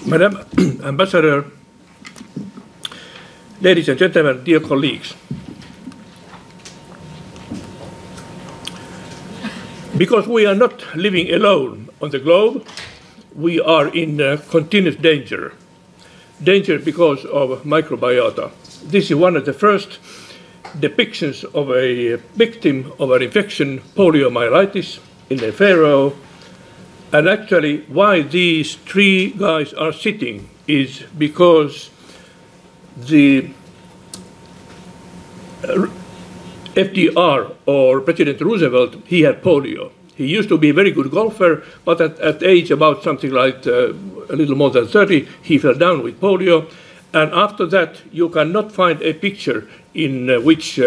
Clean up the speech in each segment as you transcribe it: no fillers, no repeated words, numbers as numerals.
Madam Ambassador, ladies and gentlemen, dear colleagues, because we are not living alone on the globe, we are in continuous danger. Danger because of microbiota. This is one of the first depictions of a victim of an infection, poliomyelitis, in the Faroe. And actually, why these three guys are sitting is because the FDR, or President Roosevelt, he had polio. He used to be a very good golfer, but at age about something like a little more than 30, he fell down with polio. And after that, you cannot find a picture in which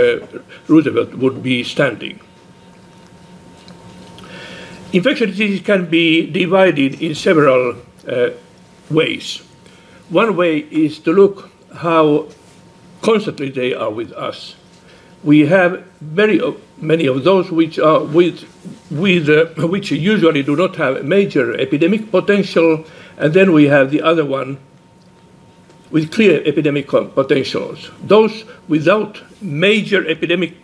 Roosevelt would be standing. Infectious diseases can be divided in several ways. One way is to look how constantly they are with us. We have very many of those which are which usually do not have major epidemic potential, and then we have the other one with clear epidemic potentials. Those without major epidemic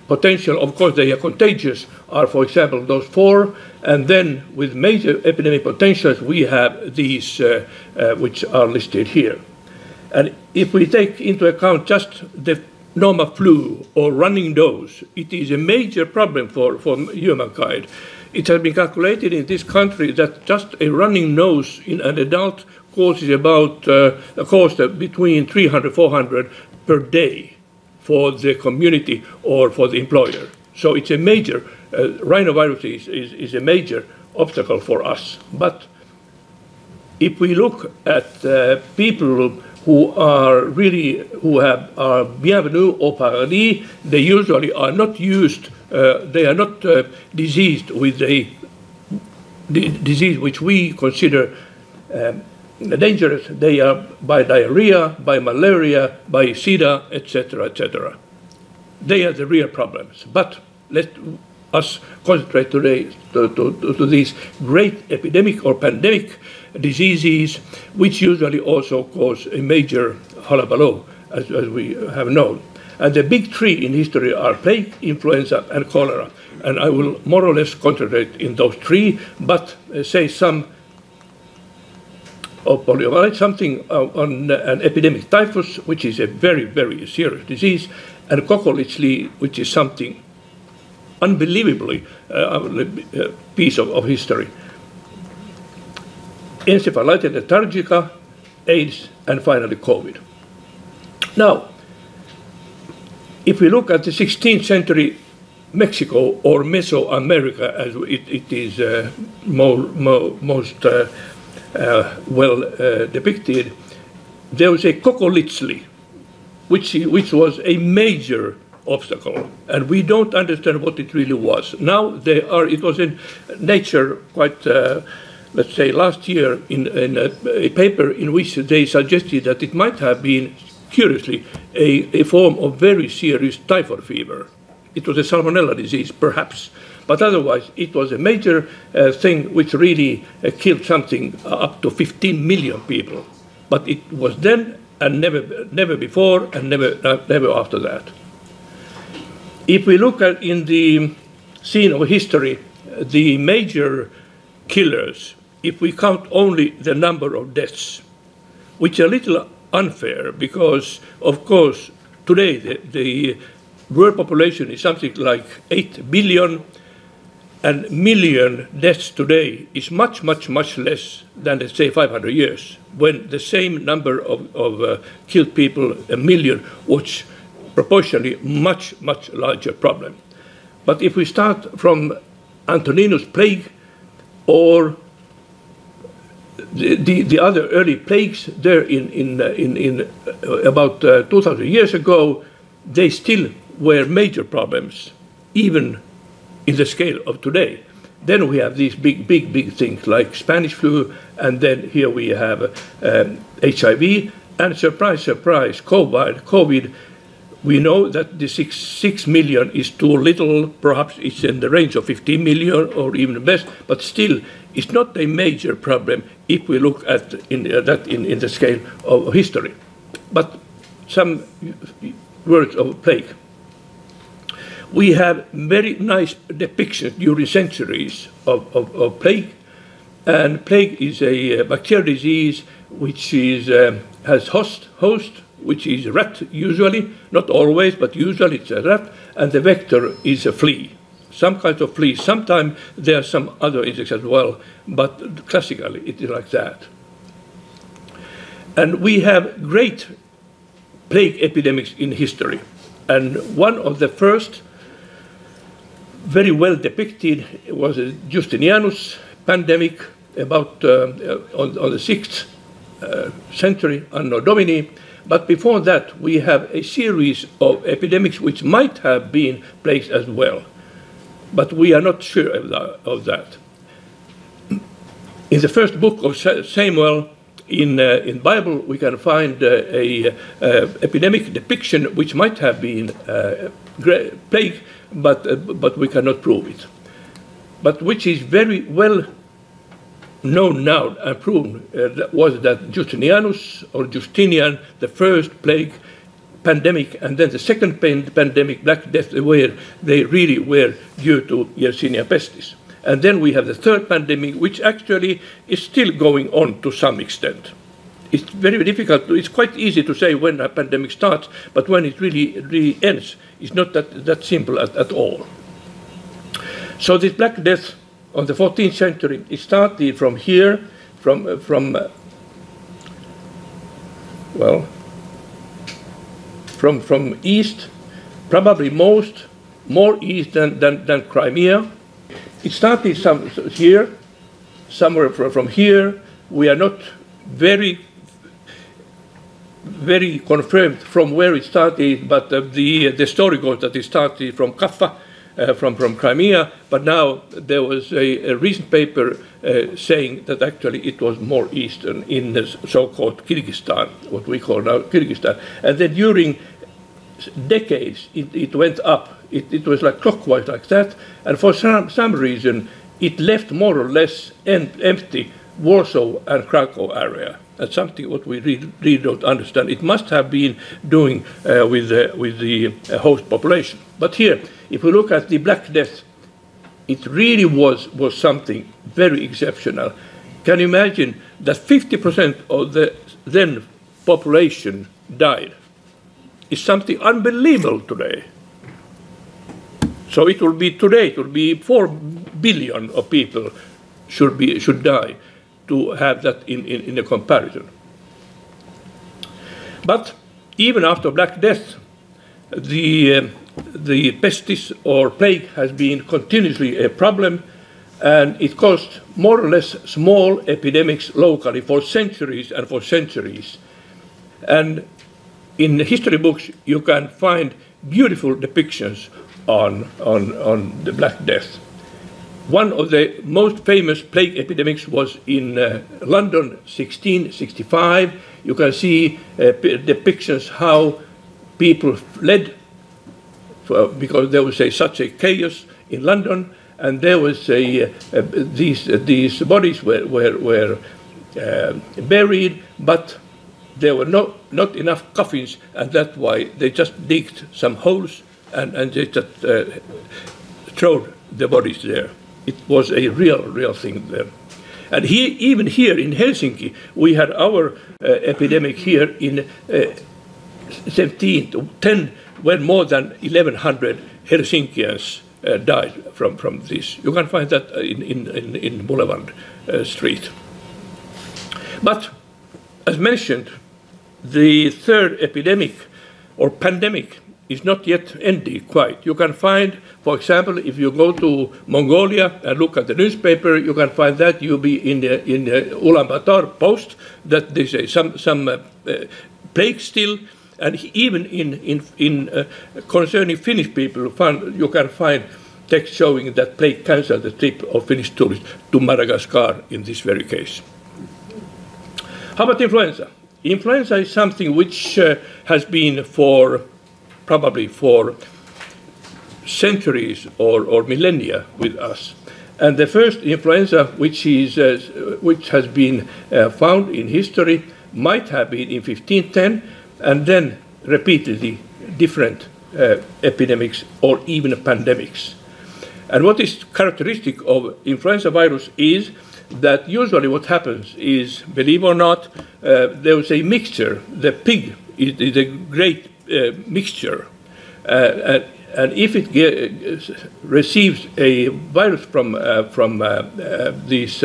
potential, of course they are contagious, are for example those four, and then with major epidemic potentials we have these which are listed here. And if we take into account just the normal flu or running nose, it is a major problem for humankind. It has been calculated in this country that just a running nose in an adult causes about a cost of between 300 400 per day for the community or for the employer. So it's a major, rhinovirus is a major obstacle for us. But if we look at people who are really, who have bienvenue or paradis, they usually are not used, they are not diseased with a disease which we consider dangerous. They are by diarrhea, by malaria, by sida, etc., etc. They are the real problems. But let us concentrate today to these great epidemic or pandemic diseases, which usually also cause a major hullabaloo, as we have known. And the big three in history are plague, influenza, and cholera. And I will more or less concentrate in those three, but say some of poliomyelitis, something on an epidemic typhus, which is a very, very serious disease, and coccolizli, which is something unbelievably piece of history. Encephalitis lethargica, AIDS, and finally COVID. Now, if we look at the 16th century Mexico, or Mesoamerica, as it is most well depicted, there was a coccolizli, which was a major obstacle, and we don't understand what it really was. Now it was in Nature quite, let's say last year, in a paper in which they suggested that it might have been, curiously, a form of very serious typhoid fever. It was a salmonella disease, perhaps, but otherwise it was a major thing which really killed something up to 15 million people. But it was then and never before and never after that. If we look at in the scene of history, the major killers, if we count only the number of deaths, which are a little unfair because, of course, today the world population is something like 8 billion, and million deaths today is much, much, much less than, let's say, 500 years, when the same number of killed people, a million, was proportionally much, much larger problem. But if we start from Antoninus plague or the other early plagues there in about 2,000 years ago, they still were major problems, even in the scale of today. Then we have these big things like Spanish flu, and then here we have HIV, and surprise, surprise, COVID, We know that the 6 million is too little, perhaps it's in the range of 15 million or even less, but still it's not a major problem if we look at in the scale of history. But some words of plague. We have very nice depictions during centuries of plague, and plague is a bacterial disease which is, has host, which is a rat usually, not always, but usually it's a rat, and the vector is a flea, some kind of flea. Sometimes there are some other insects as well, but classically it is like that. And we have great plague epidemics in history, and one of the first very well depicted was a Justinianus pandemic about on the 6th century Anno Domini. But before that, we have a series of epidemics which might have been plagues as well. But we are not sure of that. In the first book of Samuel in Bible, we can find a epidemic depiction which might have been plague, but we cannot prove it. But which is very well known now and proven was that Justinianus or Justinian, the first plague pandemic, and then the second pandemic, Black Death, where they really were due to Yersinia pestis. And then we have the third pandemic, which actually is still going on to some extent. It's very difficult. It's quite easy to say when a pandemic starts, but when it really ends, it's not that simple at all. So this Black Death on the 14th century, it started from here, from east, probably more east than Crimea. It started here, somewhere from here. We are not very confirmed from where it started, but the story goes that it started from Kaffa, from Crimea, but now there was a recent paper saying that actually it was more eastern in the so-called Kyrgyzstan, what we call now Kyrgyzstan. And then during decades it went up. It was like clockwise like that, and for some reason it left more or less empty Warsaw and Krakow area. That's something what we really don't understand. It must have been doing with the host population. But here, if we look at the Black Death, it really was something very exceptional. Can you imagine that 50% of the then population died? It's something unbelievable today. So it will be today, it will be 4 billion of people should die to have that in a comparison. But even after Black Death, the pestis or plague has been continuously a problem, and it caused more or less small epidemics locally for centuries and for centuries. And in history books you can find beautiful depictions on the Black Death. One of the most famous plague epidemics was in London, 1665. You can see depictions how people fled because there was such a chaos in London, and there was these bodies were buried, but there were not enough coffins, and that's why they just digged some holes and they just threw the bodies there. It was a real thing there. And even here in Helsinki, we had our epidemic here in 1710, when more than 1,100 Helsinkians died from this. You can find that in Boulevard Street. But, as mentioned, the third epidemic or pandemic is not yet ended quite. You can find, for example, if you go to Mongolia and look at the newspaper, you can find that you'll be in the Ulaanbaatar Post that they say some plague still, and even in concerning Finnish people, you can find text showing that plague cancelled the trip of Finnish tourists to Madagascar in this very case. How about influenza? Influenza is something which has been for probably for centuries or millennia with us. And the first influenza which has been found in history might have been in 1510, and then repeatedly different epidemics or even pandemics. And what is characteristic of influenza virus is that usually what happens is, believe it or not, there is a mixture. The pig is a great mixture. And if it receives a virus from these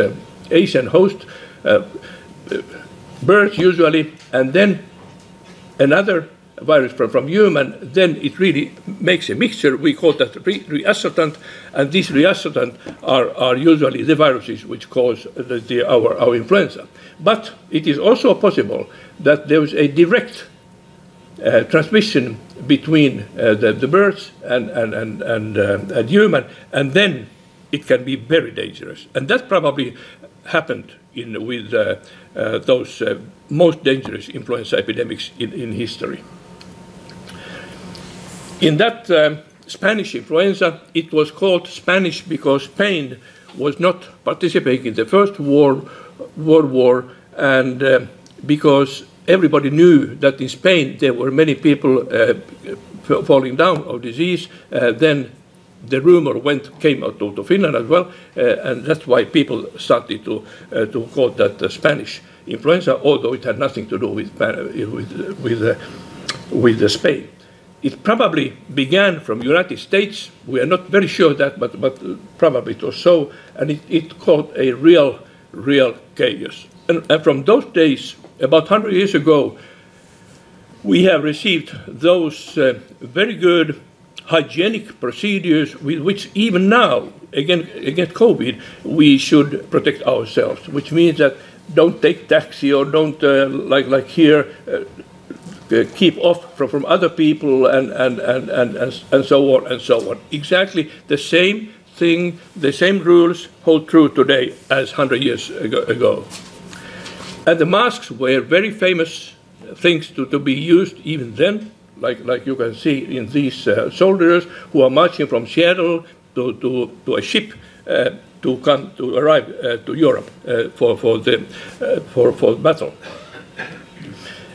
Asian host birds usually, and then another virus from human, then it really makes a mixture. We call that reassortant, and these reassortant are usually the viruses which cause our influenza. But it is also possible that there is a direct transmission between the birds and human, and then it can be very dangerous. And that probably happened with those most dangerous influenza epidemics in history. In that Spanish influenza, it was called Spanish because Spain was not participating in the First World War, and because everybody knew that in Spain there were many people falling down of disease. Then the rumor came out to Finland as well, and that's why people started to call that the Spanish influenza, although it had nothing to do with Spain. It probably began from United States. We are not very sure of that, but probably it was so, and it caused a real chaos. And from those days, about 100 years ago, we have received those very good hygienic procedures with which even now, against COVID, we should protect ourselves, which means that don't take taxi or don't, like here, keep off from other people and so on and so on. Exactly the same thing, the same rules hold true today as 100 years ago. And the masks were very famous things to be used even then, like you can see in these soldiers who are marching from Seattle to a ship to arrive to Europe for battle.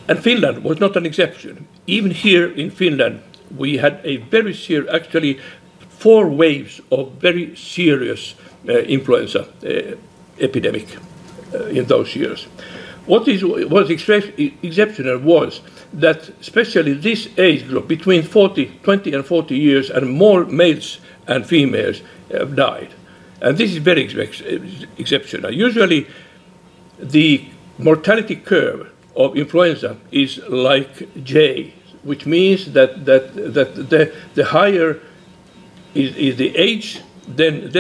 And Finland was not an exception. Even here in Finland, we had a very serious, actually 4 waves of very serious influenza epidemic in those years. What was exceptional was that especially this age group, between 20 and 40 years, and more males and females died. And this is very exceptional. Usually the mortality curve of influenza is like J, which means that the higher is the age, then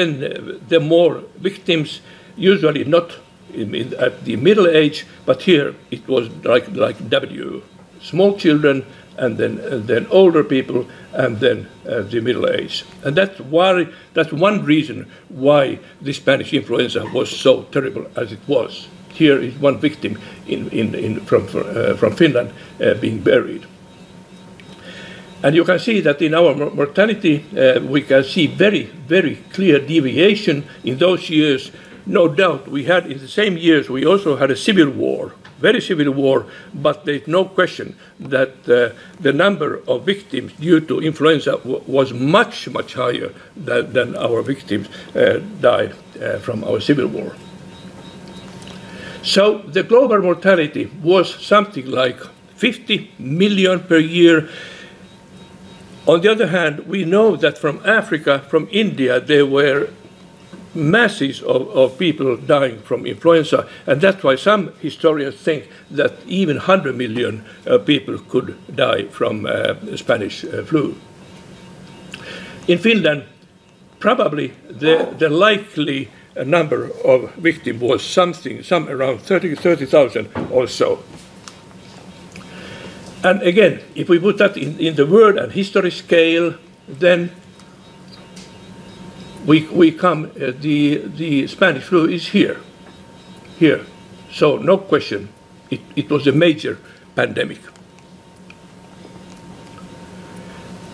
the more victims, usually not at the middle age, but here it was like W, small children, and then older people, and then the middle age. And that's one reason why the Spanish influenza was so terrible as it was. Here is one victim from Finland being buried. And you can see that in our mortality, we can see very clear deviation in those years. No doubt we had in the same years, we also had a civil war, very civil war, but there's no question that the number of victims due to influenza was much higher than our victims died from our civil war. So the global mortality was something like 50 million per year. On the other hand, we know that from Africa, from India, there were masses of people dying from influenza, and that's why some historians think that even 100 million people could die from Spanish flu. In Finland, probably the likely number of victims was some around 30,000 or so. And again, if we put that in the word and history scale, then we come, the Spanish flu is here. So no question, it was a major pandemic.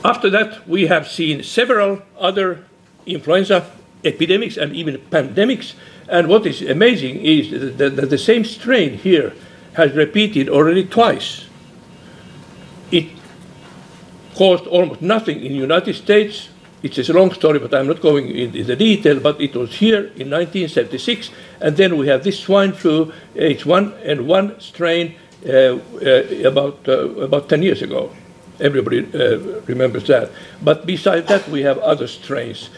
After that, we have seen several other influenza epidemics and even pandemics. And what is amazing is that the same strain here has repeated already twice. It caused almost nothing in the United States. It's a long story, but I'm not going into the detail, but it was here in 1976. And then we have this swine flu, H1N1 strain, about 10 years ago. Everybody remembers that. But besides that, we have other strains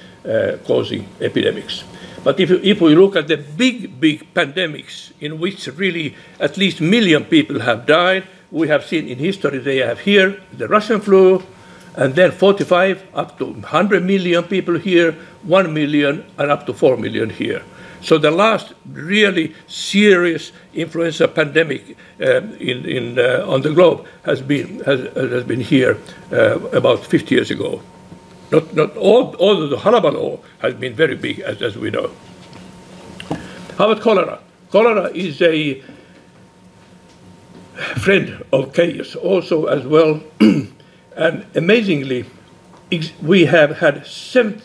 causing epidemics. But if we look at the big pandemics in which really at least 1 million people have died, we have seen in history they have here the Russian flu, and then 45 up to 100 million people here, 1 million and up to 4 million here. So the last really serious influenza pandemic on the globe has been here about 50 years ago. Not all the hullabaloo has been very big, as we know. How about cholera? Cholera is a friend of chaos also as well. And amazingly, we have had seven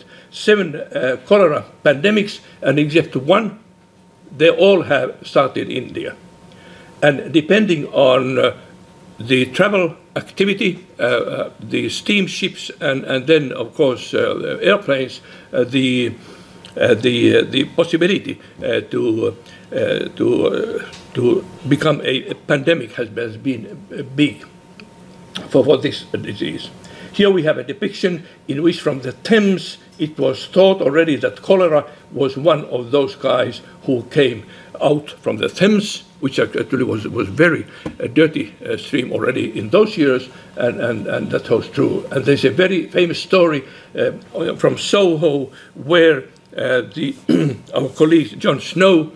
cholera pandemics, and except one, they all have started in India. And depending on the travel activity, the steamships, and then of course airplanes, the possibility to become a pandemic has been big for this disease. Here we have a depiction in which from the Thames it was thought already that cholera was one of those guys who came out from the Thames, which actually was very dirty stream already in those years, and that was true. And there's a very famous story from Soho where our colleague John Snow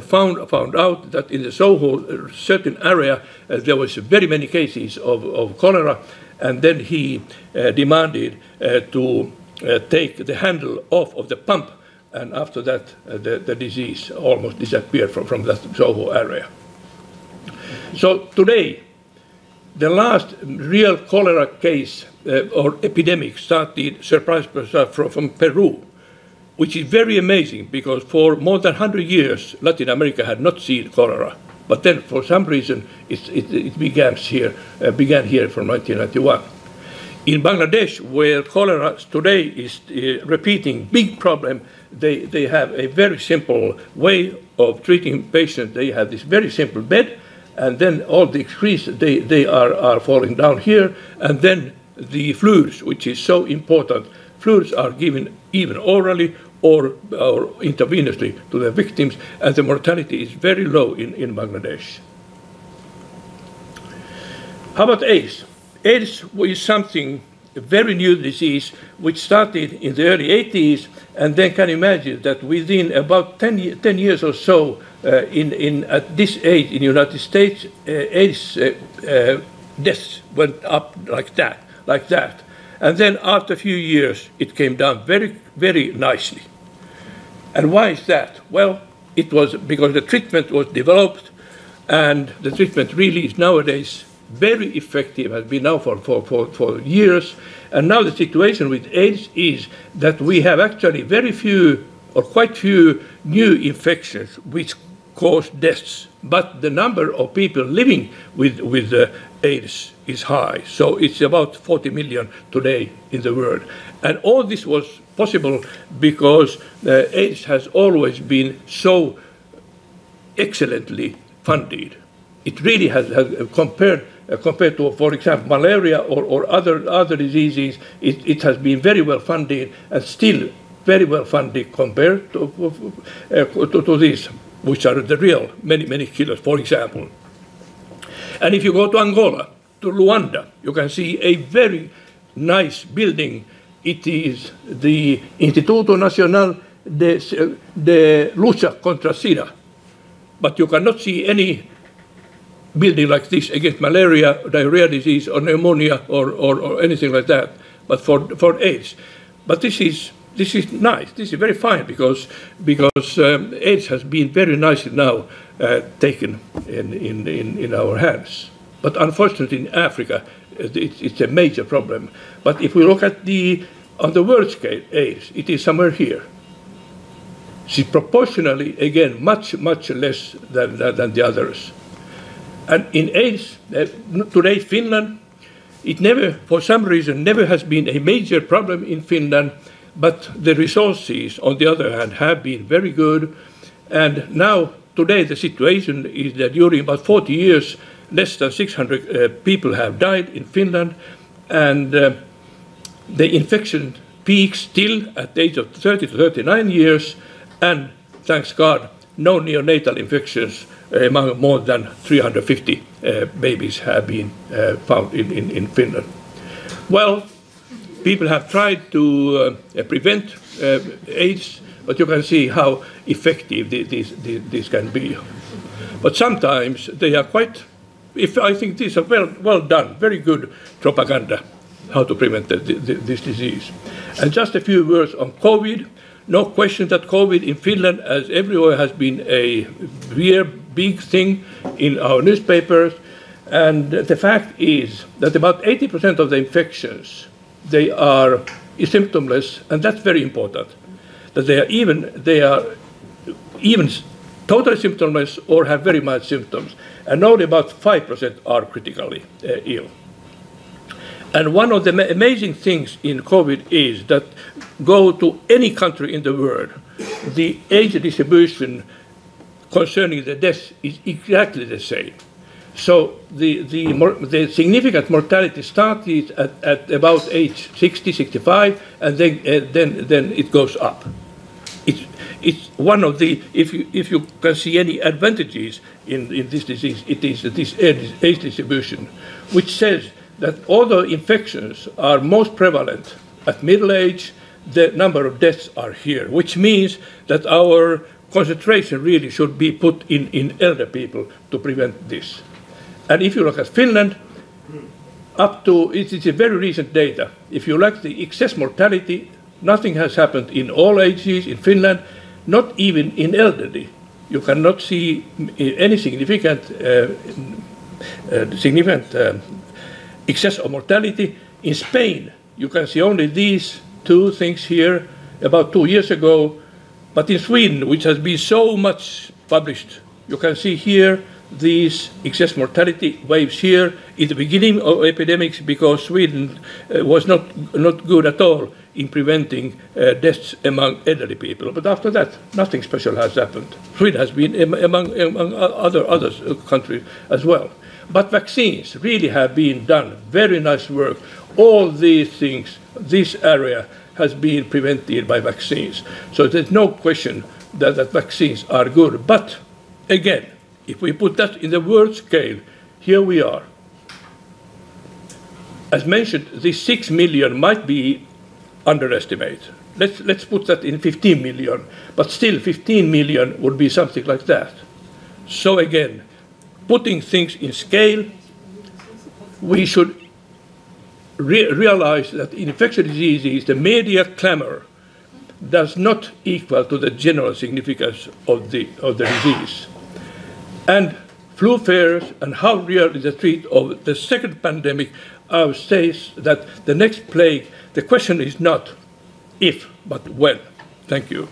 found out that in the Soho certain area there was very many cases of cholera, and then he demanded to take the handle off of the pump, and after that the disease almost disappeared from that Soho area. So today, the last real cholera case or epidemic started, surprise from Peru, which is very amazing because for more than 100 years Latin America had not seen cholera. But then for some reason it began here from 1991. In Bangladesh, where cholera today is repeating big problem, they have a very simple way of treating patients. They have this very simple bed, and then all the excretes, they are falling down here, and then the fluids, which is so important, fluids are given even orally or intravenously to the victims, and the mortality is very low in Bangladesh. How about AIDS? AIDS is something, a very new disease, which started in the early 80s, and then can imagine that within about 10 years or so, at this age in the United States, AIDS deaths went up like that. And then after a few years, it came down very, very nicely. And why is that? Well, it was because the treatment was developed, and the treatment really is nowadays very effective, has been now for years. And now the situation with AIDS is that we have actually very few or quite few new infections which cause deaths, but the number of people living with AIDS is high. So it's about 40 million today in the world. And all this was possible because AIDS has always been so excellently funded. It really has compared to, for example, malaria or other diseases, it has been very well funded and still very well funded compared to these, which are the real many killers, for example. And if you go to Angola, to Luanda, you can see a very nice building. It is the Instituto Nacional de Lucha contra SIDA. But you cannot see any building like this against malaria, diarrhea disease, or pneumonia, or anything like that, but for AIDS. But this is nice. This is very fine because AIDS has been very nicely now taken in our hands. But unfortunately in Africa, it's a major problem. But if we look at on the world scale, AIDS, it is somewhere here. It's proportionally, again, much less than the others. And in AIDS, today Finland, it never, for some reason, never has been a major problem in Finland, but the resources, on the other hand, have been very good. And now, today, the situation is that during about 40 years, less than 600 people have died in Finland, and the infection peaks still at the age of 30 to 39 years, and thanks God, no neonatal infections among more than 350 babies have been found in Finland. Well, people have tried to prevent AIDS, but you can see how effective this can be. But sometimes they are quite, I think these are well done, very good propaganda, how to prevent this disease. And just a few words on COVID. No question that COVID in Finland, as everywhere, has been a real big thing in our newspapers. And the fact is that about 80% of the infections, they are symptomless, and that's very important. That they are even totally symptomless or have very mild symptoms, and only about 5% are critically ill. And one of the amazing things in COVID is that go to any country in the world, the age distribution concerning the deaths is exactly the same. So the significant mortality started at about age 60, 65, and then it goes up. It's one of the, if you can see any advantages in this disease, it is this age distribution, which says that although infections are most prevalent at middle age, the number of deaths are here, which means that our concentration really should be put in elder people to prevent this. And if you look at Finland, up to, it is a very recent data. If you look at the excess mortality, nothing has happened in all ages in Finland, not even in elderly. You cannot see any significant excess of mortality. In Spain, you can see only these two things here about 2 years ago. But in Sweden, which has been so much published, you can see here these excess mortality waves here in the beginning of epidemics, because Sweden was not good at all in preventing deaths among elderly people. But after that, nothing special has happened. Sweden has been among other countries as well. But vaccines really have been done, very nice work. All these things, this area has been prevented by vaccines. So there's no question that vaccines are good. But again, if we put that in the world scale, here we are. As mentioned, this 6 million might be underestimated. Let's put that in 15 million, but still 15 million would be something like that. So again, putting things in scale, we should realize that in infectious diseases, the media clamor does not equal to the general significance of the disease. And flu fears and how real is the threat of the second pandemic says that the next plague, the question is not if, but when. Thank you.